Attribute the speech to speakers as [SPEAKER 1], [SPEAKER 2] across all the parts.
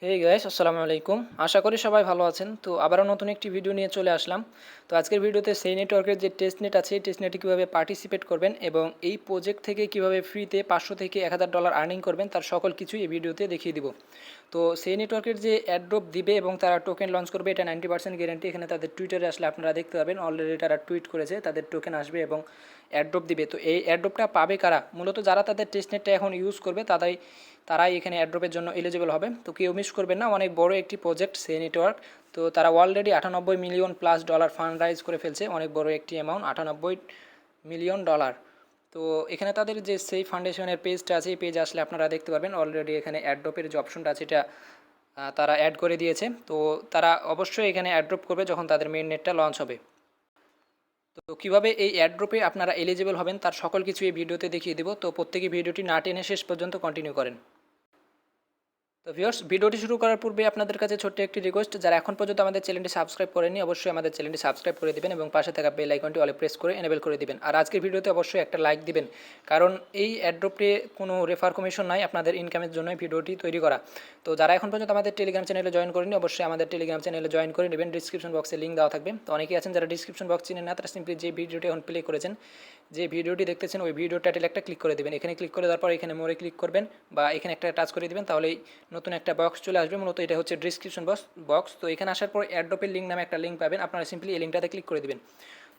[SPEAKER 1] Hey guys, আসসালামু আলাইকুম। আশা করি সবাই ভালো আছেন। তো আবারও নতুন একটি ভিডিও নিয়ে চলে আসলাম। তো আজকের ভিডিওতে সেই নেটওয়ার্কের যে টেস্টনেট আছে এই টেস্টনেটে কীভাবে পার্টিসিপেট করবেন এবং এই প্রজেক্ট থেকে কীভাবে ফ্রিতে 500 থেকে $1000 আর্নিং করবেন তার সকল কিছুই এই ভিডিওতে দেখিয়ে দিব। তো সেই নেটওয়ার্কের যে অ্যাড্রপ দিবে এবং তারা টোকেন লঞ্চ করবে এটা 90% গ্যারান্টি। এখানে তাদের টুইটারে আসলে আপনারা দেখতে পাবেন অলরেডি তারা টুইট করেছে তাদের টোকেন আসবে এবং অ্যাড্রপ দিবে। তো এই অ্যাড্রপটা পাবে কারা? মূলত যারা তাদের টেস্টনেটটা এখন ইউজ করবে তারাই এখানে অ্যাড্রপের জন্য এলিজিবল হবে। তো কেউ মিস করবেন না, অনেক বড় একটি প্রজেক্ট সেই নেটওয়ার্ক। তো তারা অলরেডি $98 মিলিয়ন+ ফান্ড রাইজ করে ফেলছে, অনেক বড় একটি অ্যামাউন্ট, $98 মিলিয়ন। তো এখানে তাদের যে সেই ফাউন্ডেশনের পেজটা আছে এই পেজে আসলে আপনারা দেখতে পারবেন অলরেডি এখানে অ্যাড্রপের যে অপশনটা আছে এটা তারা অ্যাড করে দিয়েছে। তো তারা অবশ্যই এখানে অ্যাড্রপ করবে যখন তাদের মেইন নেটটা লঞ্চ হবে। তো কীভাবে এই অ্যাড্রপে আপনারা এলিজিবল হবেন তার সকল কিছু এই ভিডিওতে দেখিয়ে দেবো। তো প্রত্যেকে ভিডিওটি না টেনে শেষ পর্যন্ত কন্টিনিউ করেন। তো ভিউয়ার্স, ভিডিওটি শুরু করার পূর্বে আপনাদের কাছে ছোট্ট একটি রিকোয়েস্ট, যারা এখন পর্যন্ত আমাদের চ্যানেলটি সাবস্ক্রাইব করেননি অবশ্যই আমাদের চ্যানেলটি সাবস্ক্রাইব করে দিবেন এবং পাশে থাকা বেল আইকনটি অলে প্রেস করে এনেবল করে দিবেন। আর আজকের ভিডিওতে অবশ্যই একটা লাইক দিবেন, কারণ এই অ্যাড্রপে কোনো রেফার কমিশন নাই, আপনাদের ইনকামের জন্যই ভিডিওটি তৈরি করা। তো যারা এখন পর্যন্ত আমাদের টেলিগ্রাম চ্যানেলে জয়েন করেনি অবশ্যই আমাদের টেলিগ্রাম চ্যানেলে জয়েন করে নেবেন। ডিসক্রিপশন বক্সে লিঙ্ক দেওয়া থাকবে। তো অনেকেই আছেন যারা ডিসক্রিপশন বক্স চিনেন না, তারা সিম্পলি যে ভিডিওটি এখন প্লে করেছেন, যে ভিডিওটি দেখতেছেন ওই ভিডিও টাইটেল একটা ক্লিক করে দেবেন। এখানে ক্লিক করে দেওয়ার পর এখানে মোরে ক্লিক করবেন বা এখানে একটা টাচ করে দেবেন, তাহলেই নতুন একটা বক্স চলে আসবে। মূলত এটা হচ্ছে ডিসক্রিপশন বক্স। তো এখানে আসার পর অ্যাড্রপের লিঙ্ক নামে একটা লিঙ্ক পাবেন, আপনারা সিম্পলি এই লিঙ্কটাতে ক্লিক করে দেবেন।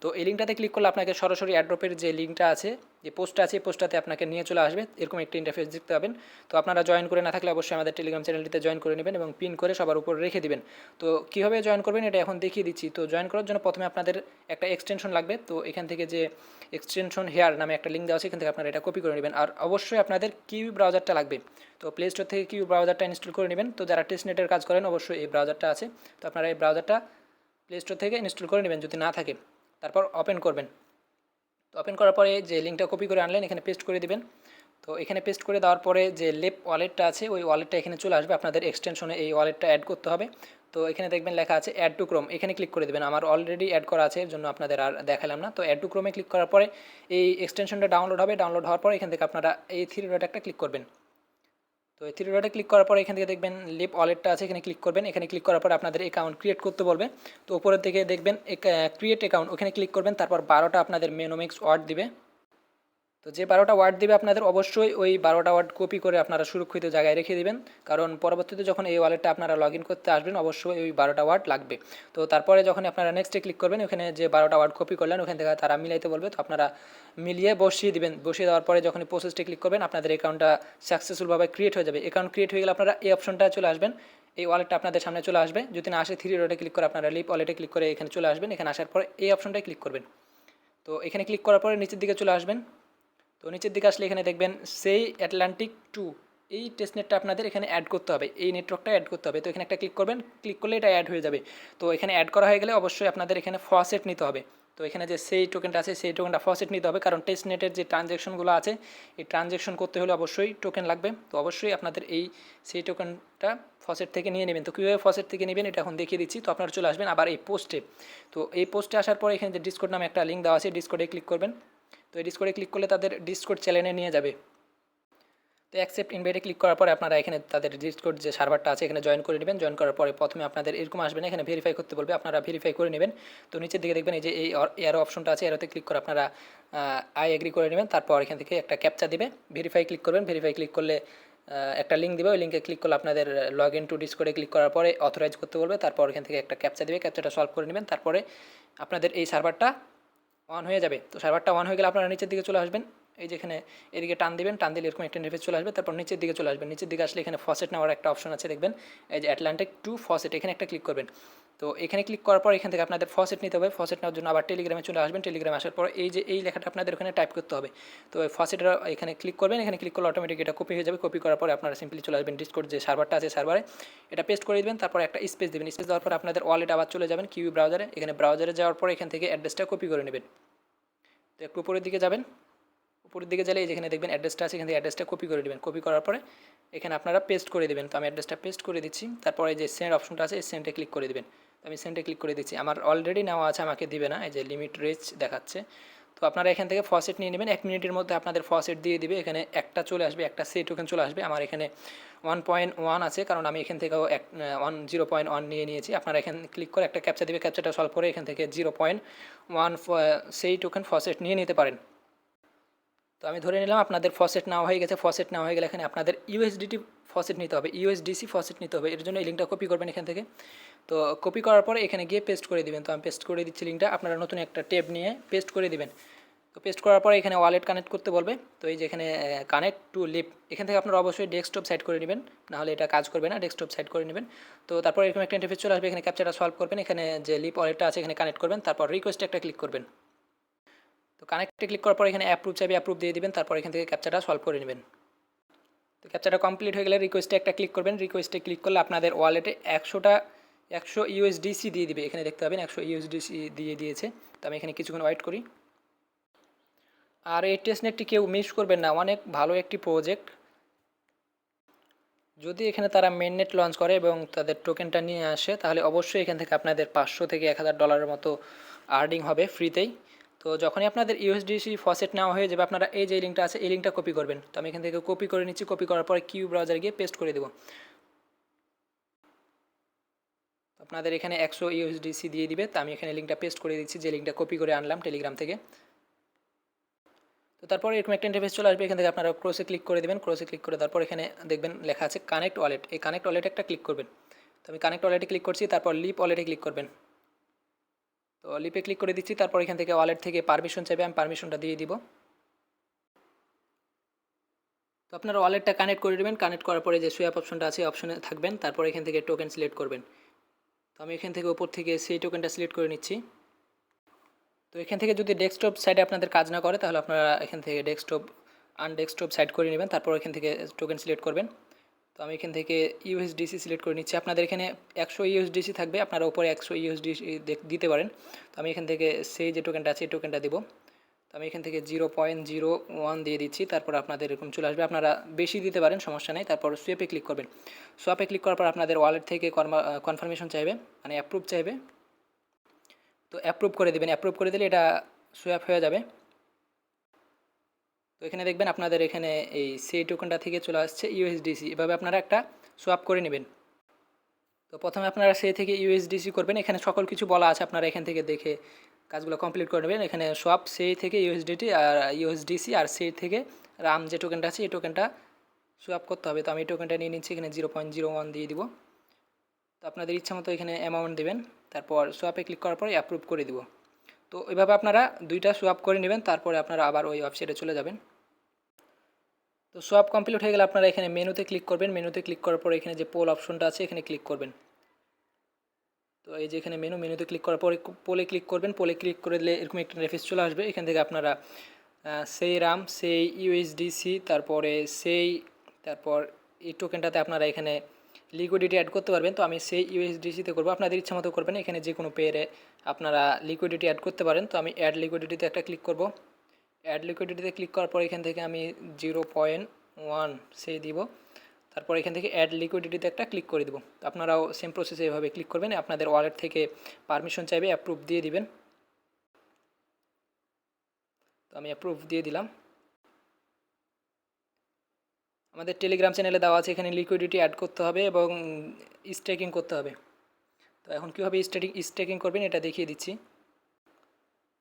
[SPEAKER 1] তো এই লিঙ্কটাতে ক্লিক করলে আপনাকে সরাসরি অ্যাড্রপের যে লিঙ্কটা আছে, যে পোস্টটা আছে এই পোস্টটাতে আপনাকে নিয়ে চলে আসবে। এরকম একটা ইন্টারফেস দেখতে পাবেন। তো আপনারা জয়েন করে না থাকলে অবশ্যই আমাদের টেলিগ্রাম চ্যানেলটিতে জয়েন করে নেবেন এবং পিন করে সবার উপর রেখে দিবেন। তো কীভাবে জয়েন করবেন এটা এখন দেখিয়ে দিচ্ছি। তো জয়েন করার জন্য প্রথমে আপনাদের একটা এক্সটেনশন লাগবে। তো এখান থেকে যে এক্সটেনশন হেয়ার নামে একটা লিঙ্ক দেওয়া আছে, এখান থেকে আপনারা এটা কপি করে নেবেন। আর অবশ্যই আপনাদের কিউ ব্রাউজারটা লাগবে। তো প্লে স্টোর থেকে কিউ ব্রাউজারটা ইনস্টল করে নেবেন। তো যারা টেস্টনেটের কাজ করেন অবশ্যই এই ব্রাউজারটা আছে, তো আপনারা এই ব্রাউজারটা প্লে স্টোর থেকে ইনস্টল করে নেবেন যদি না থাকে। তারপর ওপেন করবেন। তো ওপেন করার পরে যে লিঙ্কটা কপি করে আনলেন এখানে পেস্ট করে দিবেন। তো এখানে পেস্ট করে দেওয়ার পরে যে লেপ ওয়ালেটটা আছে ওই ওয়ালেটটা এখানে চলে আসবে। আপনাদের এক্সটেনশনে এই ওয়ালেটটা অ্যাড করতে হবে। তো এখানে দেখবেন লেখা আছে অ্যাড টু ক্রোম, এখানে ক্লিক করে দেবেন। আমার অলরেডি অ্যাড করা আছে, এর জন্য আপনাদের আর দেখালাম না। তো অ্যাড টু ক্রোমে ক্লিক করার পরে এই এক্সটেনশনটা ডাউনলোড হবে। ডাউনলোড হওয়ার পরে এখান থেকে আপনারা এই থ্রি ডট একটা ক্লিক করবেন। তো এই থ্রি ডটে ক্লিক করার পরে এখান থেকে দেখবেন লিপ ওয়ালেটটা আছে, এখানে ক্লিক করবেন। এখানে ক্লিক করার পরে আপনাদের অ্যাকাউন্ট ক্রিয়েট করতে বলবে। তো উপরের দিকে দেখবেন ক্রিয়েট অ্যাকাউন্ট, ওখানে ক্লিক করবেন। তারপর 12টা আপনাদের মেনোমিক্স ওয়ার্ড দিবে। তো যে 12টা ওয়ার্ড দিবে আপনাদের অবশ্যই ওই 12টা ওয়ার্ড কপি করে আপনারা সুরক্ষিত জায়গায় রেখে দিবেন, কারণ পরবর্তীতে যখন এই ওয়ালেটটা আপনারা লগ ইন করতে আসবেন অবশ্যই ওই 12টা ওয়ার্ড লাগবে। তো তারপরে যখন আপনারা নেক্সটে ক্লিক করবেন ওখানে যে 12টা ওয়ার্ড কপি করলেন ওখান থেকে তারা মিলাইতে বলবে। তো আপনারা মিলিয়ে বসিয়ে দিবেন। বসিয়ে দেওয়ার পরে যখন প্রসেসটি ক্লিক করবেন আপনাদের অ্যাকাউন্টটা সাকসেসফুলভাবে ক্রিয়েট হয়ে যাবে। অ্যাকাউন্ট ক্রিয়েট হয়ে গেলে আপনারা এই অপশনটা চলে আসবেন, এই ওয়ালেটটা আপনাদের সামনে চলে আসবে। যদি না আসে থ্রি ডটে ক্লিক করে আপনারা লিপ ওয়ালেটে ক্লিক করে এখানে চলে আসবেন। এখানে আসার পরে এই অপশনটায় ক্লিক করবেন। তো এখানে ক্লিক করার পরে নিচের দিকে চলে আসবেন। তো নিচের দিকে আসলে এখানে দেখবেন সেই অ্যাটলান্টিক 2, এই টেস্টনেটটা আপনাদের এখানে অ্যাড করতে হবে, এই নেটওয়ার্কটা অ্যাড করতে হবে। তো এখানে একটা ক্লিক করবেন, ক্লিক করলে এটা অ্যাড হয়ে যাবে। তো এখানে অ্যাড করা হয়ে গেলে অবশ্যই আপনাদের এখানে ফসেট নিতে হবে। তো এখানে যে সেই টোকেনটা আছে সেই টোকেনটা ফসেট নিতে হবে, কারণ টেস্টনেটের যে ট্রানজ্যাকশনগুলো আছে এই ট্রানজ্যাকশন করতে হলে অবশ্যই টোকেন লাগবে। তো অবশ্যই আপনাদের সেই টোকেনটা ফসেট থেকে নিয়ে নেবেন। তো কীভাবে ফসেট থেকে নেবেন এটা এখন দেখিয়ে দিচ্ছি। তো আপনারা চলে আসবেন আবার এই পোস্টে। তো এই পোস্টে আসার পরে এখানে যে ডিসকোড নামে একটা লিঙ্ক দেওয়া আছে, ডিসকোডে ক্লিক করবেন। তো এই ডিসকোডে ক্লিক করলে তাদের ডিসকোড চ্যানেলে নিয়ে যাবে। তো অ্যাকসেপ্ট ইনভাইটে ক্লিক করার পরে আপনারা এখানে তাদের ডিসকোড যে সার্ভারটা আছে এখানে জয়েন করে নেবেন। জয়েন করার পরে প্রথমে আপনাদের এরকম আসবেন, এখানে ভেরিফাই করতে বলবে, আপনারা ভেরিফাই করে নেবেন। তো নিচের দিকে দেখবেন এই যে এই এরো অপশনটা আছে, এরোতে ক্লিক করে আপনারা আই এগ্রি করে নেবেন। তারপর এখান থেকে একটা ক্যাপচা দিবে, ভেরিফাই ক্লিক করবেন। ভেরিফাই ক্লিক করলে একটা লিঙ্ক দিবে, ওই লিঙ্কে ক্লিক করলে আপনাদের লগ ইন টু ডিসকোডে ক্লিক করার পরে অথরাইজ করতে বলবে। তারপর এখান থেকে একটা ক্যাপচা দিবে, ক্যাপচাটা সলভ করে নেবেন। তারপরে আপনাদের এই সার্ভারটা অন হয়ে যাবে। তো সার্ভারটা অন হয়ে গেলে আপনারা নিচের দিকে চলে আসবেন। এই যেখানে এদিকে টান দিবেন, টান দিলে এরকম একটা ইন্টারফেস চলে আসবে। তারপর নিচের দিকে চলে আসবেন। নিচের দিকে আসলে এখানে ফসেট নেওয়ার একটা অপশন আছে দেখবেন, এই যে অ্যাটলান্টিক 2 ফসেট, এখানে একটা ক্লিক করবেন। তো এখানে ক্লিক করার পর এখান থেকে আপনাদের ফসেট নিতে হবে। ফসেট নেওয়ার জন্য আবার টেলিগ্রামে চলে আসবেন। টেলিগ্রামে আসার পর এই যে এই লেখাটা আপনাদের ওখানে টাইপ করতে হবে। তো এই ফসেটটা এখানে ক্লিক করবেন। এখানে ক্লিক করলে অটোমেটিক এটা কপি হয়ে যাবে। কপি করার পরে আপনারা সিম্পলি চলে আসবেন ডিসকোড যে সার্ভারটা আছে সার্ভারে, এটা পেস্ট করে দেবেন। তারপর একটা স্পেস দেবেন। স্পেস দেওয়ার পর আপনাদের ওয়ালেট আবার চলে যাবেন কিউ ব্রাউজারে। এখানে ব্রাউজারে যাওয়ার পর এখান থেকে অ্যাড্রেসটা কপি করে নেবেন। তো একটু উপরের দিকে যাবেন। উপরের দিকে গেলে যেখানে দেখবেন অ্যাড্রেসটা আছে এখান থেকে অ্যাড্রেসটা কপি করে দেবেন। কপি করার পরে এখানে আপনারা পেস্ট করে দেবেন। তো আমি অ্যাড্রেসটা পেস্ট করে দিচ্ছি। তারপরে যে সেন্ড অপশনটা আছে এই সেন্ডে ক্লিক করে দেবেন। তো আমি সেন্ডে ক্লিক করে দিচ্ছি। আমার অলরেডি নেওয়া আছে, আমাকে দিবে না, এই যে লিমিট রেঞ্জ দেখাচ্ছে। তো আপনারা এখান থেকে ফসেট নিয়ে নেবেন, 1 মিনিটের মধ্যে আপনাদের ফসেট দিয়ে দিবে। এখানে একটা চলে আসবে, একটা সেই টোকেন চলে আসবে। আমার এখানে 1.1 আছে, কারণ আমি এখান থেকেও 0.1 নিয়ে নিয়েছি। আপনারা এখানে ক্লিক করে একটা ক্যাপচা দিবে, ক্যাপচাটা সলভ করে এখান থেকে 0.1 সেই টোকেন ফসেট নিয়ে নিতে পারেন। তো আমি ধরে নিলাম আপনাদের ফসেট নেওয়া হয়ে গেছে। ফসেট নেওয়া হয়ে গেলে এখানে আপনাদের ইউএসডিটি ফসেট নিতে হবে, ইউএসডিসি ফসেট নিতে হবে। এর জন্য এই লিঙ্কটা কপি করবেন এখান থেকে। তো কপি করার পরে এখানে গিয়ে পেস্ট করে দিবেন। তো আমি পেস্ট করে দিচ্ছি লিঙ্কটা, আপনারা নতুন একটা ট্যাব নিয়ে পেস্ট করে দিবেন। তো পেস্ট করার পরে এখানে ওয়ালেট কানেক্ট করতে বলবে। তো এই যে এখানে কানেক্ট টু লিপ, এখান থেকে আপনারা অবশ্যই ডেস্কটপ সাইড করে নেবেন, নাহলে এটা কাজ করবে না। ডেস্কটপ সাইড করে নেবেন। তো তারপর এরকম একটা ইন্টারফেস চলে আসবে, এখানে ক্যাপচাটা সলভ করবেন, এখানে যে লিপ ওয়ালেটটা আছে এখানে কানেক্ট করবেন, তারপর রিকোয়েস্টে একটা ক্লিক করবেন। তো কানেক্টে ক্লিক করার পর এখানে অ্যাপ্রুভ চাইবে, অ্যাপ্রুভ দিয়ে দিবেন, তারপর এখান থেকে ক্যাপচাটা সলভ করে নেবেন। তো ক্যাপচাটা কমপ্লিট হয়ে গেলে রিকোয়েস্টে একটা ক্লিক করবেন। রিকোয়েস্টে ক্লিক করলে আপনাদের ওয়ালেটে 100 ইউএসডিসি দিয়ে দিবে। এখানে দেখতে পাবেন 100 ইউএসডিসি দিয়ে দিয়েছে। তো আমি এখানে কিছুক্ষণ ওয়েট করি। আর এই টেস্টনেটটি কেউ মিস করবেন না, অনেক ভালো একটি প্রজেক্ট। যদি এখানে তারা মেইননেট লঞ্চ করে এবং তাদের টোকেনটা নিয়ে আসে, তাহলে অবশ্যই এখান থেকে আপনাদের 500 থেকে $1000 মতো আর্নিং হবে ফ্রিতেই। তো যখনই আপনাদের ইউএসডিসি ফসেট নেওয়া হয়ে যাবে, আপনারা এই যে লিঙ্কটা আছে এই লিঙ্কটা কপি করবেন। তো আমি এখান থেকে কপি করে নিচ্ছি, কপি করার পরে কিউ ব্রাউজারে গিয়ে পেস্ট করে দেবো। আপনাদের এখানে 100 ইউএসডিসি দিয়ে দিবে। তো আমি এখানে লিঙ্কটা পেস্ট করে দিচ্ছি, যে লিঙ্কটা কপি করে আনলাম টেলিগ্রাম থেকে। তো তারপরে এরকম একটা ইন্টারফেস চলে আসবে, এখান থেকে আপনারা ক্রসে ক্লিক করে দেবেন। ক্রসে ক্লিক করে তারপর এখানে দেখবেন লেখা আছে কানেক্ট ওয়ালেট, এই কানেক্ট ওয়ালেটে একটা ক্লিক করবেন। তো আমি কানেক্ট ওয়ালেটে ক্লিক করছি, তারপর লিপ ওয়ালেটে ক্লিক করবেন। তো লিপে ক্লিক করে দিচ্ছি, তারপর এখান থেকে ওয়ালেট থেকে পারমিশন চাইবে, আমি পারমিশনটা দিয়ে দিব। তো আপনারা ওয়ালেটটা কানেক্ট করে দেবেন। কানেক্ট করার পরে যে সুইপ অপশনটা আছে অপশনে থাকবেন, তারপর এখান থেকে টোকেন সিলেক্ট করবেন। তো আমি এখান থেকে উপর থেকে সেই টোকেনটা সিলেক্ট করে নিচ্ছি। তো এখান থেকে যদি ডেস্কটপ সাইডে আপনাদের কাজ না করে, তাহলে আপনারা এখান থেকে আনডেস্কটপ সাইড করে নেবেন, তারপর এখান থেকে টোকেন সিলেক্ট করবেন। তো আমি এখান থেকে ইউএসডিসি সিলেক্ট করে নিচ্ছি। আপনাদের এখানে 100 ইউএসডিসি থাকবে, আপনারা উপরে 100 ইউএসডিসি দিতে পারেন। তো আমি এখান থেকে সেই যে টোকেনটা আছে এই টোকেনটা দেবো। তো আমি এখান থেকে 0.01 দিয়ে দিচ্ছি, তারপর আপনাদের এরকম চলে আসবে। আপনারা বেশি দিতে পারেন, সমস্যা নেই। তারপর সোয়াপে ক্লিক করবেন। সোয়াপে ক্লিক করার পর আপনাদের ওয়ালেট থেকে কনফার্মেশন চাইবে, মানে অ্যাপ্রুভ চাইবে। তো অ্যাপ্রুভ করে দেবেন। অ্যাপ্রুভ করে দিলে এটা সোয়াপ হয়ে যাবে। তো এখানে দেখবেন আপনাদের এখানে এই সেই টোকেনটা থেকে চলে আসছে ইউএসডিসি। এভাবে আপনারা একটা সোয়াপ করে নেবেন। তো প্রথমে আপনারা সেই থেকে ইউএসডিসি করবেন। এখানে সকল কিছু বলা আছে, আপনারা এখান থেকে দেখে কাজগুলো কমপ্লিট করে নেবেন। এখানে সোয়াপ সেই থেকে ইউএসডিসি আর সেই থেকে রাম যে টোকেনটা আছে এই টোকেনটা সোয়াপ করতে হবে। তো আমি এই টোকেনটা নিয়ে নিচ্ছি, এখানে 0.01 দিয়ে দিব। তো আপনাদের ইচ্ছা মতো এখানে অ্যামাউন্ট দেবেন, তারপর সোয়াপে ক্লিক করার পরে অ্যাপ্রুভ করে দিব। তো এভাবে আপনারা দুইটা সোয়াপ করে নেবেন, তারপরে আপনারা আবার ওই ওয়েবসাইটে চলে যাবেন। তো সোয়াপ কমপ্লিট হয়ে গেলে আপনারা এখানে মেনুতে ক্লিক করবেন। মেনুতে ক্লিক করার পরে এখানে যে পোল অপশনটা আছে এখানে ক্লিক করবেন। তো এই যে এখানে মেনুতে ক্লিক করার পরে পোলে ক্লিক করবেন। পোলে ক্লিক করে দিলে এরকম একটা ইন্টারফেস চলে আসবে। এখান থেকে আপনারা সেই রাম, সেই ইউএসডিসি, তারপর এই টোকেনটাতে আপনারা এখানে লিকুইডিটি অ্যাড করতে পারবেন। তো আমি সেই ইউএসডিসিতে করবো, আপনাদের ইচ্ছা মতো করবেন। এখানে যে কোনো পেয়ারে আপনারা লিকুইডিটি অ্যাড করতে পারেন। তো আমি অ্যাড লিকুইডিটিতে একটা ক্লিক করব। অ্যাড লিকুইডিটিতে ক্লিক করার পর এখান থেকে আমি 0.1 সেই দিব। তারপর এখান থেকে অ্যাড লিকুইডিটিতে একটা ক্লিক করে দেবো। আপনারাও সেম প্রসেসে এভাবে ক্লিক করবেন। আপনাদের ওয়ালেট থেকে পারমিশন চাইবে, অ্যাপ্রুভ দিয়ে দিবেন। তো আমি অ্যাপ্রুভ দিয়ে দিলাম। আমাদের টেলিগ্রাম চ্যানেলে দেওয়া আছে, এখানে লিকুইডিটি অ্যাড করতে হবে এবং স্টেকিং করতে হবে। তো এখন কীভাবে স্টেকিং করবেন এটা দেখিয়ে দিচ্ছি।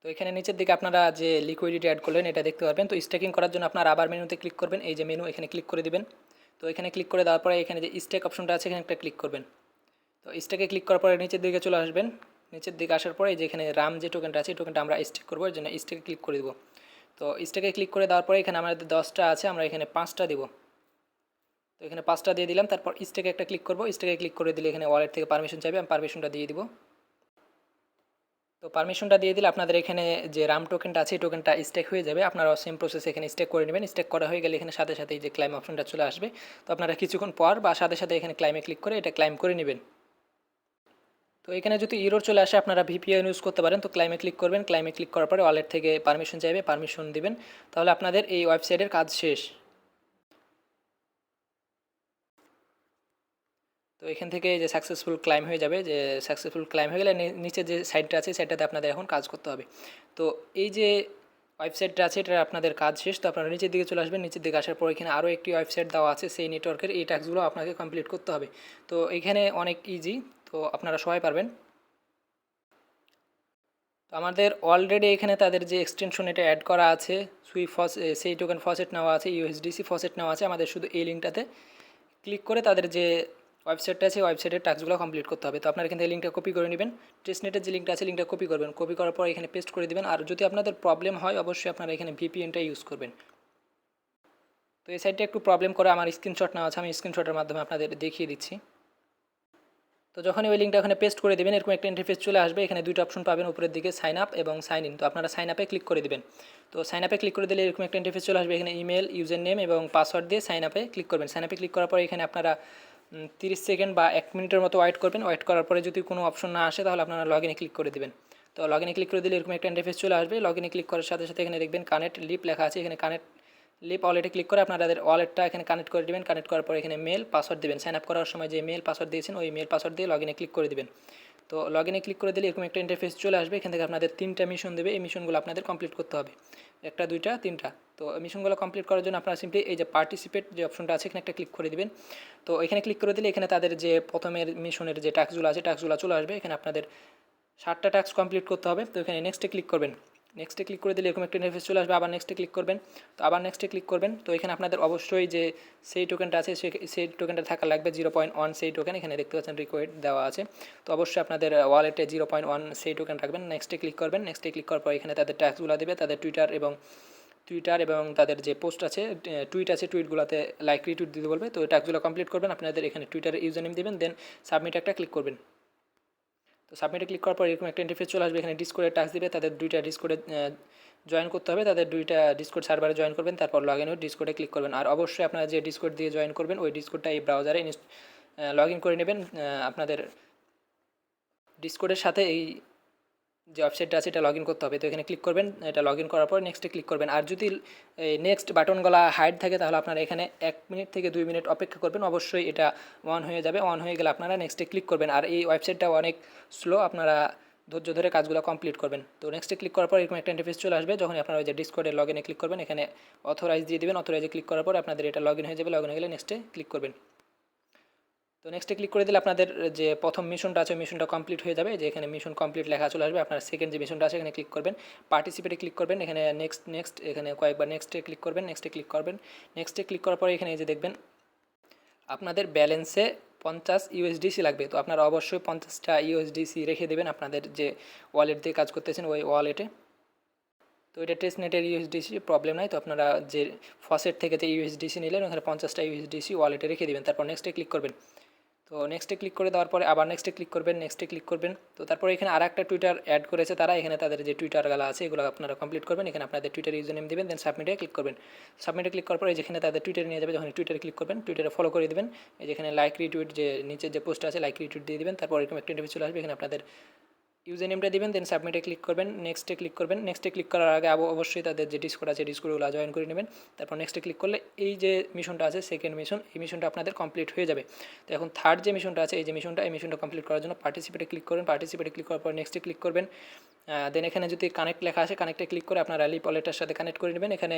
[SPEAKER 1] তো এখানে নিচের দিকে আপনারা যে লিকুইডিটি অ্যাড করলেন এটা দেখতে পারবেন। তো স্টেকিং করার জন্য আপনারা আবার মেনুতে ক্লিক করবেন। এই যে মেনু, এখানে ক্লিক করে দিবেন। তো এখানে ক্লিক করে দেওয়ার পরে এখানে যে স্টেক অপশনটা আছে এখানে একটা ক্লিক করবেন। তো স্টেকে ক্লিক করার পরে নিচের দিকে চলে আসবেন। নিচের দিকে আসার পরে যে এখানে রাম যে টোকেনটা আছে এই টোকেনটা আমরা স্টেক করবো, এর জন্য স্টেকে ক্লিক করে দেবো। তো স্টেকে ক্লিক করে দেওয়ার পরে এখানে আমাদের 10টা আছে, আমরা এখানে 5টা দেবো। তো এখানে 5টা দিয়ে দিলাম। তারপর স্টেকে একটা ক্লিক করবো। স্টেকে ক্লিক করে দিলে এখানে ওয়ালেট থেকে পারমিশন চাইবে, আমি পারমিশনটা দিয়ে দিব। তো পারমিশনটা দিয়ে দিলে আপনাদের এখানে যে রাম টোকেনটা আছে এই টোকেনটা স্টেক হয়ে যাবে। আপনারা সেম প্রসেস এখানে স্টেক করে নেবেন। স্টেক করা হয়ে গেলে এখানে সাথে সাথে এই যে ক্লাইম অপশনটা চলে আসবে। তো আপনারা কিছুক্ষণ পর বা সাথে সাথে এখানে ক্লাইমে ক্লিক করে এটা ক্লাইম করে নেবেন। তো এখানে যদি ইরর চলে আসে আপনারা ভিপিএন ইউজ করতে পারেন। তো ক্লাইমে ক্লিক করবেন। ক্লাইমে ক্লিক করার পরে ওয়ালেট থেকে পারমিশন চাইবে, পারমিশন দিবেন। তাহলে আপনাদের এই ওয়েবসাইটের কাজ শেষ। তো এখান থেকে যে সাকসেসফুল ক্লাইম হয়ে যাবে, যে সাকসেসফুল ক্লাইম হয়ে গেলে নিচে যে সাইটটা আছে সাইটটাতে আপনাদের এখন কাজ করতে হবে। তো এই যে ওয়েবসাইটটা আছে, এটা আপনাদের কাজ শেষ। তো আপনারা নিচের দিকে চলে আসবেন, নিচের দিকে আসার পর এখানে আরও একটি ওয়েবসাইট দেওয়া আছে সেই নেটওয়ার্কের, এই টাস্কগুলো আপনাকে কমপ্লিট করতে হবে। তো এখানে অনেক ইজি, তো আপনারা সবাই পারবেন। তো আমাদের অলরেডি এখানে তাদের যে এক্সটেনশন এটা অ্যাড করা আছে, সেই টোকেন ফসেট নেওয়া আছে, ইউএসডিসি ফসেট নেওয়া আছে। আমাদের শুধু এই লিঙ্কটাতে ক্লিক করে তাদের যে ওয়েবসাইটটা আছে ওয়েবসাইটের টাস্কগুলো কমপ্লিট করতে হবে। তো আপনারা এখান থেকে লিঙ্কটা কপি করে নেবেন, টেস্টনেটের যে লিঙ্কটা আছে লিঙ্কটা কপি করবেন, কপি করার পর এখানে পেস্ট করে দেবেন। আর যদি আপনাদের প্রবলেম হয় অবশ্যই আপনারা এখানে ভিপিএনটা ইউজ করবেন। তো এই সাইটটা একটু প্রবলেম করে, আমার স্ক্রিনশট নেওয়া আছে, আমি স্ক্রিনশটের মাধ্যমে আপনাদের দেখিয়ে দিচ্ছি। তো যখনই ওই লিঙ্কটা ওখানে পেস্ট করে দেবেন এরকম একটা ইন্টারফেস চলে আসবে। এখানে দুইটা অপশন পাবেন উপরের দিকে, সাইন আপ এবং সাইন ইন। তো আপনারা সাইন আপে ক্লিক করে দেবেন। তো সাইন আপে ক্লিক করে দিলে এরকম একটা ইন্টারফেস চলে আসবে। এখানে ইমেল, ইউজার নেম এবং পাসওয়ার্ড দিয়ে সাইন আপে ক্লিক করবেন। সাইন আপে ক্লিক করার পরে এখানে আপনারা 30 সেকেন্ড বা 1 মিনিটের মতো ওয়েট করবেন। ওয়েট করার পরে যদি কোনো অপশন না আসে তাহলে আপনারা লগ ইনে ক্লিক করে দেবেন। তো লগ ইনে ক্লিক করে দিলে এরকম একটা ইন্টারফেস চলে আসবে। লগ ইনে ক্লিক করার সাথে সাথে এখানে দেখবেন কানেক্ট লিপ লেখা আছে, এখানে কানেক্ট লিপ ওয়ালেটে ক্লিক করে আপনাদের ওয়ালেটটা এখানে কানেক্ট করে দেবেন। কানেক্ট করার পর এখানে মেল পাসওয়ার্ড দেবেন, সাইন আপ করার সময় যে মেল পাসওয়ার্ড দিয়েছেন ওই মেল পাসওয়ার্ড দিয়ে লগ ইনে ক্লিক করে দেবেন। তো লগ ইনে ক্লিক করে দিলে এরকম একটা ইন্টারফেস চলে আসবে। এখান থেকে আপনাদের 3টা মিশন দেবে, এই মিশনগুলো আপনাদের কমপ্লিট করতে হবে, 1টা 2টা 3টা। তো মিশনগুলো কমপ্লিট করার জন্য আপনারা সিম্পলি এই যে পার্টিসিপেট যে অপশনটা আছে এখানে একটা ক্লিক করে দিবেন। তো এখানে ক্লিক করে দিলে এখানে তাদের যে প্রথমের মিশনের যে টাস্কগুলো আছে টাস্কগুলো চলে আসবে। এখানে আপনাদের 7টা টাস্ক কমপ্লিট করতে হবে। তো এখানে নেক্সটে ক্লিক করবেন, নেক্সটে ক্লিক করে দিলে এরকম একটা ইন্টারফেস চলে আসবে। আবার নেক্সটে ক্লিক করবেন, তো আবার নেক্সটে ক্লিক করবেন। তো এখানে আপনাদের অবশ্যই যে সেই টোকেনটা আছে সেই টোকেনটা থাকা লাগবে 0.1 সেই টোকেন, এখানে দেখতে পাচ্ছেন রিকোয়ার্ড দেওয়া আছে। তো অবশ্যই আপনাদের ওয়ালেটে 0.1 সেই টোকেন রাখবেন। নেক্সটে ক্লিক করবেন, নেক্সটে ক্লিক করার পর এখানে তাদের ট্যাক্সগুলো দেবে, তাদের টুইটার এবং তাদের যে পোস্ট আছে টুইট আছে টুইটগুলোতে লাইক রিটুইট দিতে বলবে। তো ট্যাক্সগুলো কমপ্লিট করবেন, আপনাদের এখানে টুইটারে ইউজার নেম দেবেন, দেন সাবমিট একটা ক্লিক করবেন। তো সাবমিটে ক্লিক করার পর এরকম একটা ইন্টারফেস চলে আসবে। এখানে ডিসকোডে টাস্ক দিবে, তাদের 2টা ডিসকোডে জয়েন করতে হবে, তাদের 2টা ডিসকোড সার্ভারে জয়েন করবেন, তারপর লগ ইন হয়ে ডিসকোডে ক্লিক করবেন। আর অবশ্যই আপনারা যে ডিসকোড দিয়ে জয়েন করবেন ওই ডিসকোডটা এই ব্রাউজারে লগ ইন করে নেবেন। আপনাদের ডিসকোডের সাথে এই যে ওয়েবসাইটটা আছে এটা লগ ইন করতে হবে। তো এখানে ক্লিক করবেন, এটা লগ ইন করার পর নেক্সটে ক্লিক করবেন। আর যদি নেক্সট বাটনগুলো হাইড থাকে তাহলে আপনারা এখানে 1 মিনিট থেকে 2 মিনিট অপেক্ষা করবেন, অবশ্যই এটা অন হয়ে যাবে। অন হয়ে গেলে আপনারা নেক্সটে ক্লিক করবেন। আর এই ওয়েবসাইটটা অনেক স্লো, আপনারা ধৈর্য ধরে কাজগুলো কমপ্লিট করবেন। তো নেক্সটে ক্লিক করার পর এরকম একটা ইন্টারফেস চলে আসবে। যখন আপনারা ওই যে ডিসকর্ডে লগ ইনে ক্লিক করবেন এখানে অথরাইজ দিয়ে দেবেন, অথরাইজে ক্লিক করার পর আপনাদের এটা লগ ইন হয়ে যাবে। লগ ইন হয়ে গেলে নেক্সটে ক্লিক করবেন। তো নেক্সটে ক্লিক করে দিলে আপনাদের যে প্রথম মিশনটা আছে মিশনটা কমপ্লিট হয়ে যাবে। যে এখানে মিশন কমপ্লিট লেখা চলে আসবে। আপনার সেকেন্ড যে মিশনটা আছে এখানে ক্লিক করবেন, পার্টিসিপেটে ক্লিক করবেন, এখানে নেক্সট এখানে কয়েকবার নেক্সটে ক্লিক করবেন, নেক্সটে ক্লিক করবেন। নেক্সটে ক্লিক করার পরে এখানে এই যে দেখবেন আপনাদের ব্যালেন্সে 50 ইউএসডিসি লাগবে। তো আপনারা অবশ্যই 50টা ইউএসডিসি রেখে দেবেন আপনাদের যে ওয়ালেট দিয়ে কাজ করতেছেন ওই ওয়ালেটে। তো এটা টেস্টনেটের ইউএসডিসি প্রবলেম নাই। তো আপনারা যে ফসেট থেকে যে ইউএসডিসি নিলেন ওখানে 50টা ইউএসডিসি ওয়ালেটে রেখে দেবেন, তারপর নেক্সটে ক্লিক করবেন। তো নেক্সটে ক্লিক করে দেওয়ার পরে আবার নেক্সটে ক্লিক করবেন, নেক্সটে ক্লিক করবেন। তো তারপরে এখানে আর একটা টুইটার অ্যাড করেছে তারা, এখানে তাদের যে টুইটারগুলো আছে এগুলো আপনারা কমপ্লিট করবেন। এখানে আপনাদের টুইটার ইউজার নেম দেবেন, দেন সাবমিটে ক্লিক করবেন। সাবমিটে ক্লিক করার পরে যেখানে তাদের টুইটারে নিয়ে যাবে, যখন টুইটারে ক্লিক করবেন টুইটারে ফলো করে দেবেন। এই যেখানে লাইক রিটুইট যে নিচের যে পোস্ট আছে লাইক রিটুইট দিয়ে দেবেন। তারপর এরকম একটা ইন্টারভিউ চলে আসবে, এখানে আপনাদের ইউজার নেমটা দিবেন, দেন সাবমিটে ক্লিক করবেন, নেক্সটে ক্লিক করবেন। নেক্সটে ক্লিক করার আগে অবশ্যই তাদের যে ডিসকোড আছে ডিসকোডগুলো জয়েন করে নেবেন। তারপর নেক্সটে ক্লিক করলে এই যে মিশনটা আছে সেকেন্ড মিশন, এই মিশনটা আপনাদের কমপ্লিট হয়ে যাবে। তো এখন থার্ড যে মিশনটা আছে এই মিশনটা কমপ্লিট করার জন্য পার্টিসিপেটে ক্লিক করবেন, পার্টিসিপেটে ক্লিক করার পর নেক্সটে ক্লিক করবেন। দেন এখানে যদি কানেক্ট লেখা আসে কানেক্টে ক্লিক করে আপনারা লিপ ওয়ালেটের সাথে কানেক্ট করে নেবেন। এখানে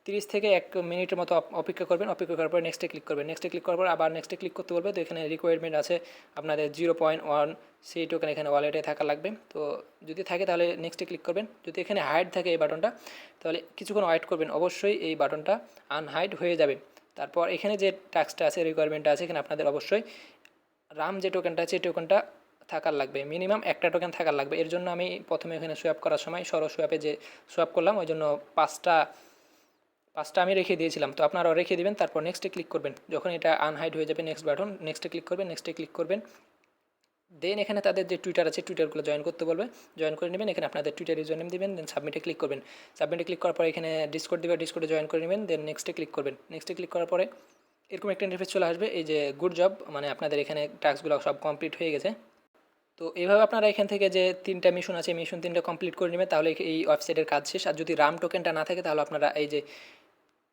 [SPEAKER 1] 30 থেকে 1 মিনিটের মতো অপেক্ষা করবেন। অপেক্ষা করার পর নেক্সটে ক্লিক করবেন, নেক্সটে ক্লিক করার পর আবার নেক্সটে ক্লিক করতে বলবে। তো এখানে রিকোয়ারমেন্ট আছে আপনাদের 0.1 সেই টোকেন এখানে ওয়ালেটে থাকা লাগবে। তো যদি থাকে তাহলে নেক্সটে ক্লিক করবেন। যদি এখানে হাইড থাকে এই বাটনটা তাহলে কিছুক্ষণ ওয়েট করবেন, অবশ্যই এই বাটনটা আনহাইড হয়ে যাবে। তারপর এখানে যে টাস্কটা আছে রিকোয়ারমেন্টটা আছে এখানে আপনাদের অবশ্যই রাম যে টোকেনটা আছে এই টোকেনটা থাকার লাগবে, মিনিমাম একটা টোকেন থাকার লাগবে। এর জন্য আমি প্রথমে এখানে সোয়াপ করার সময় সোয়াপে যে সোয়াপ করলাম ওই জন্য পাঁচটা আমি রেখে দিয়েছিলাম। তো আপনারাও রেখে দেবেন, তারপর নেক্সটে ক্লিক করবেন। যখন এটা আনহাইড হয়ে যাবে নেক্সট বাটন, নেক্সটে ক্লিক করবেন, নেক্সটে ক্লিক করবেন। দেন এখানে তাদের যে টুইটার আছে টুইটারগুলো জয়েন করতে বলবে, জয়েন করে নেবেন। এখানে আপনাদের টুইটার ইউজার নেম দেবেন, দেন সাবমিটে ক্লিক করবেন। সাবমিটে ক্লিক করার পরে এখানে ডিসকোড দেবে, ডিসকোডে জয়েন করে নেবেন, দেন নেক্সটে ক্লিক করবেন। নেক্সটে ক্লিক করার পরে এরকম একটা ইন্টারফেস চলে আসবে, এই যে গুড জব, মানে আপনাদের এখানে টাস্কগুলো সব কমপ্লিট হয়ে গেছে। তো এইভাবে আপনারা এখান থেকে যে 3টা মিশন আছে মিশন 3টা কমপ্লিট করে নেবেন, তাহলে এই ওয়েবসাইটের কাজ শেষ। আর যদি রাম টোকেনটা না থাকে তাহলে আপনারা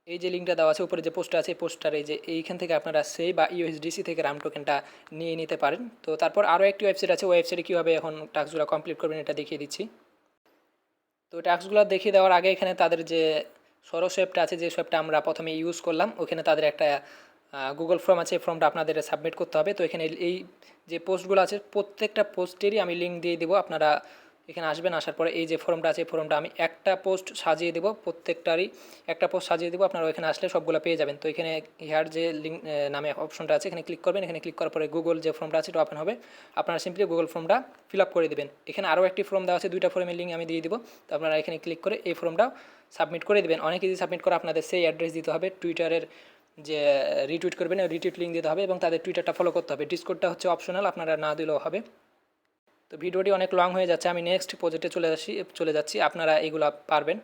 [SPEAKER 1] এই যে লিঙ্কটা দেওয়া আছে উপরে যে পোস্টটা আছে এই পোস্টার এইখান থেকে আপনারা সেই বা ইউএসডিসি থেকে রাম টোকেনটা নিয়ে নিতে পারেন। তো তারপর আরও একটি ওয়েবসাইট আছে, ওয়েবসাইটে কীভাবে এখন টাস্কগুলো কমপ্লিট করবেন এটা দেখিয়ে দিচ্ছি। তো টাস্কগুলো দেখিয়ে দেওয়ার আগে এখানে তাদের যে সরস অ্যাপটা আছে, যে অ্যাপটা আমরা প্রথমে ইউজ করলাম, ওখানে তাদের একটা গুগল ফর্ম আছে, ফর্মটা আপনাদের সাবমিট করতে হবে। তো এখানে এই যে পোস্টগুলো আছে প্রত্যেকটা পোস্টেরই আমি লিঙ্ক দিয়ে দেবো। আপনারা এখানে আসবেন, আসার পরে এই যে ফর্মটা আছে, ফর্মটা আমি একটা পোস্ট সাজিয়ে দেবো, প্রত্যেকটারই একটা পোস্ট সাজিয়ে দেবো। আপনারা ওইখানে আসলে সবগুলো পেয়ে যাবেন। তো এখানে হেয়ার যে লিঙ্ক নামে অপশনটা আছে, এখানে ক্লিক করবেন। এখানে ক্লিক করার পরে গুগল যে ফর্মটা আছে এটা ওপেন হবে। আপনারা সিম্পলি গুগল ফর্মটা ফিল আপ করে দেবেন। এখানে আরও একটি ফর্ম দেওয়া আছে, দুইটা ফর্মের লিঙ্ক আমি দিয়ে দেবো। তো আপনারা এখানে ক্লিক করে এই ফর্মটা সাবমিট করে দেবেন। অনেক ইজি সাবমিট করে আপনাদের সেই অ্যাড্রেস দিতে হবে, টুইটারের যে রিটুইট করবেন ওই রিটুইট লিঙ্ক দিতে হবে এবং তাদের টুইটারটা ফলো করতে হবে। ডিসকোডটা হচ্ছে অপশনাল, আপনারা না দিলেও হবে। তো ভিডিওটি অনেক লং হয়ে যাচ্ছে, আমি নেক্সট প্রজেক্টে চলে যাচ্ছি, আপনারা এগুলো পারবেন।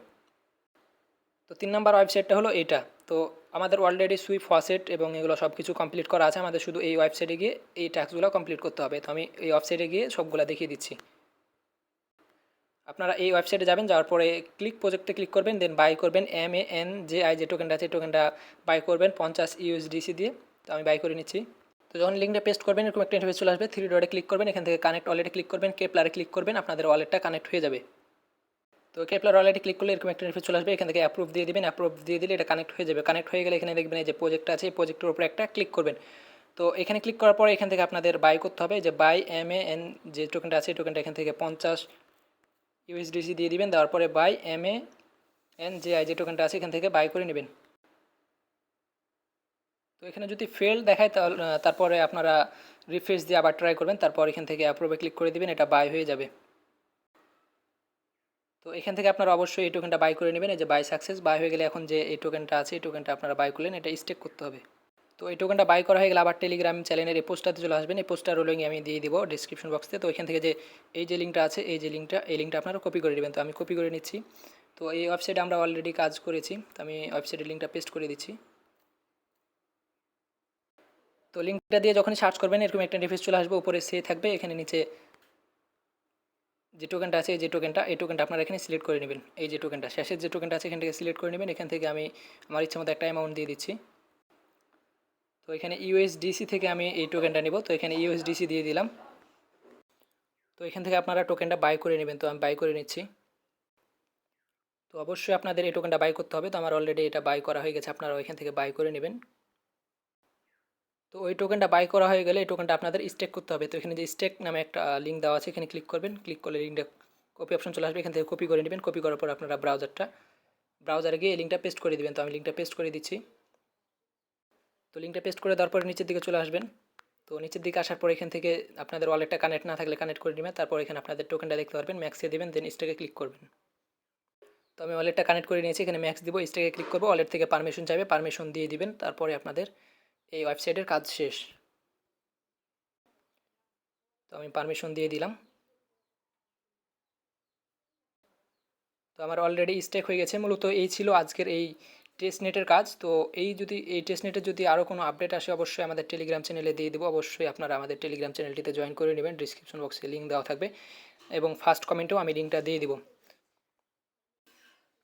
[SPEAKER 1] তো 3 নাম্বার ওয়েবসাইটটা হলো এটা। তো আমাদের অলরেডি সুইপ ফসেট এবং এগুলো সব কিছু কমপ্লিট করা আছে, আমাদের শুধু এই ওয়েবসাইটে গিয়ে এই টাস্কগুলো কমপ্লিট করতে হবে। তো আমি এই ওয়েবসাইটে গিয়ে সবগুলো দেখিয়ে দিচ্ছি। আপনারা এই ওয়েবসাইটে যাবেন, যাওয়ার পরে প্রজেক্টে ক্লিক করবেন, দেন বাই করবেন AMIN যে টোকেনটা আছে, টোকেনটা বাই করবেন 50 USDC দিয়ে। তো আমি বাই করে নিচ্ছি। তো যখন লিঙ্কটা পেস্ট করবেন এরকম একটা ইন্টারফেস চলে আসবে, 3 ডটে ক্লিক করবেন, এখান থেকে কানেক্ট ওয়ালেটে ক্লিক করবেন, কেপলারে ক্লিক করবেন, আপনাদের ওয়ালেটটা কানেক্ট হয়ে যাবে। তো কেপলার ওয়ালেটে ক্লিক করলে এরকম একটা ইন্টারফেস চলে আসবে, এখান থেকে অ্যাপ্রুভ দিয়ে দিবেন, অ্যাপ্রুভ দিয়ে দিলে এটা কানেক্ট হয়ে যাবে। কানেক্ট হয়ে গেলে এখানে দেখবেন এই যে প্রজেক্টটা আছে, এই প্রজেক্টের উপরে একটা ক্লিক করবেন। তো এখানে ক্লিক করার পরে এখান থেকে আপনাদের বাই করতে হবে, যে বাই AMIN যে টোকেনটা আছে এই টোকেনটা এখান থেকে 50 USDC দিয়ে দিবেন। দেওয়ার পরে বাই AMIN যে টোকেনটা আছে এখান থেকে বাই করে নেবেন। তো এখানে যদি ফেল দেখায় তারপরে আপনারা রিফ্রেশ দিয়ে আবার ট্রাই করবেন, তারপর এখান থেকে অ্যাপ্রুভে ক্লিক করে দিবেন, এটা বাই হয়ে যাবে। তো এখান থেকে আপনারা অবশ্যই এই টোকেনটা বাই করে নেবেন। এই যে বাই সাকসেস, বাই হয়ে গেলে এখন যে এই টোকেনটা আছে এই টোকেনটা আপনারা বাই করলেন, এটা স্টেক করতে হবে। তো এই টোকেনটা বাই করা হয়ে গেলে আবার টেলিগ্রাম চ্যানেলের এই পোস্টটাতে চলে আসবেন। এই পোস্টটার লিঙ্ক আমি দিয়ে দিব ডিসক্রিপশন বক্সে। তো এখান থেকে যে এই যে লিঙ্কটা আছে এই লিঙ্কটা আপনারা কপি করে নেবেন। তো আমি কপি করে নিচ্ছি। তো এই ওয়েবসাইটে আমরা অলরেডি কাজ করেছি, তো আমি ওয়েবসাইটের লিঙ্কটা পেস্ট করে দিচ্ছি। তো লিঙ্কটা দিয়ে যখনই সার্চ করবেন এরকম একটা ইন্টারফেস চলে আসবে, উপরে সে থাকবে, এখানে নিচে যে টোকেনটা আছে এই টোকেনটা আপনারা এখানে সিলেক্ট করে নেবেন। এই যে টোকেনটা শেষের যে টোকেনটা আছে এখান থেকে সিলেক্ট করে নেবেন। এখান থেকে আমি আমার ইচ্ছা মতো একটা অ্যামাউন্ট দিয়ে দিচ্ছি। তো এখানে ইউএসডিসি থেকে আমি এই টোকেনটা নেব, তো এখানে ইউএসডিসি দিয়ে দিলাম। তো এখান থেকে আপনারা টোকেনটা বাই করে নেবেন। তো আমি বাই করে নিচ্ছি। তো অবশ্যই আপনাদের এই টোকেনটা বাই করতে হবে। তো আমার অলরেডি এটা বাই করা হয়ে গেছে, আপনারা এখান থেকে বাই করে নেবেন। তো ওই টোকেনটা বাই করা হয়ে গেলে এই টোকেনটা আপনাদের স্টেক করতে হবে। তো এখানে যে স্টেক নামে একটা লিঙ্ক দেওয়া আছে, এখানে ক্লিক করবেন। ক্লিক করলে লিঙ্কটা কপি অপশন চলে আসবে, এখান থেকে কপি করে নেবেন। কপি করার পর আপনারা ব্রাউজারে গিয়ে এই লিঙ্কটা পেস্ট করে দেবেন। তো আমি লিঙ্কটা পেস্ট করে দিচ্ছি। তো লিঙ্কটা পেস্ট করে দেওয়ার পরে নিচের দিকে চলে আসবেন। তো নিচের দিকে আসার পর এখান থেকে আপনাদের ওয়ালেটটা কানেক্ট না থাকলে কানেক্ট করে নেবেন। তারপর এখানে আপনাদের টোকেনটা দেখতে পারবেন, ম্যাক্সে দেবেন, দেন স্টেকে ক্লিক করবেন। তো আমি ওয়ালেটটা কানেক্ট করে নিয়েছি, এখানে ম্যাক্স দিব, স্টেকে ক্লিক করবো, ওয়ালেট থেকে পারমিশন চাইবে, পারমিশন দিয়ে দিবেন। তারপরে আপনাদের এই ওয়েবসাইটের কাজ শেষ। তো আমি পারমিশন দিয়ে দিলাম। তো আমার অলরেডি স্টেক হয়ে গেছে। মূলত এই ছিল আজকের এই টেস্টনেটের কাজ। তো এই টেস্টনেটের যদি আরও কোনো আপডেট আসে অবশ্যই আমাদের টেলিগ্রাম চ্যানেলে দিয়ে দেবো। অবশ্যই আপনারা আমাদের টেলিগ্রাম চ্যানেলটিতে জয়েন করে নেবেন, ডিসক্রিপশন বক্সে লিঙ্ক দেওয়া থাকবে এবং ফার্স্ট কমেন্টেও আমি লিঙ্কটা দিয়ে দেবো।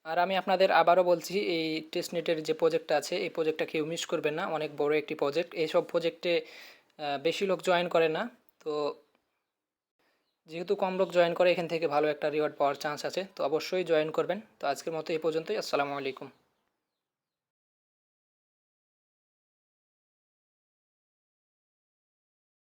[SPEAKER 1] আর আমি আপনাদের আবারও বলছি, এই টেস্টনেটের যে প্রজেক্টটা আছে এই প্রজেক্টটা কেউ মিস করবেন না, অনেক বড় একটি প্রজেক্ট। এইসব প্রজেক্টে বেশি লোক জয়েন করে না। তো যেহেতু কম লোক জয়েন করে এখান থেকে ভালো একটা রিওয়ার্ড পাওয়ার চান্স আছে, তো অবশ্যই জয়েন করবেন। তো আজকের মতো এই পর্যন্তই। আসসালামু আলাইকুম।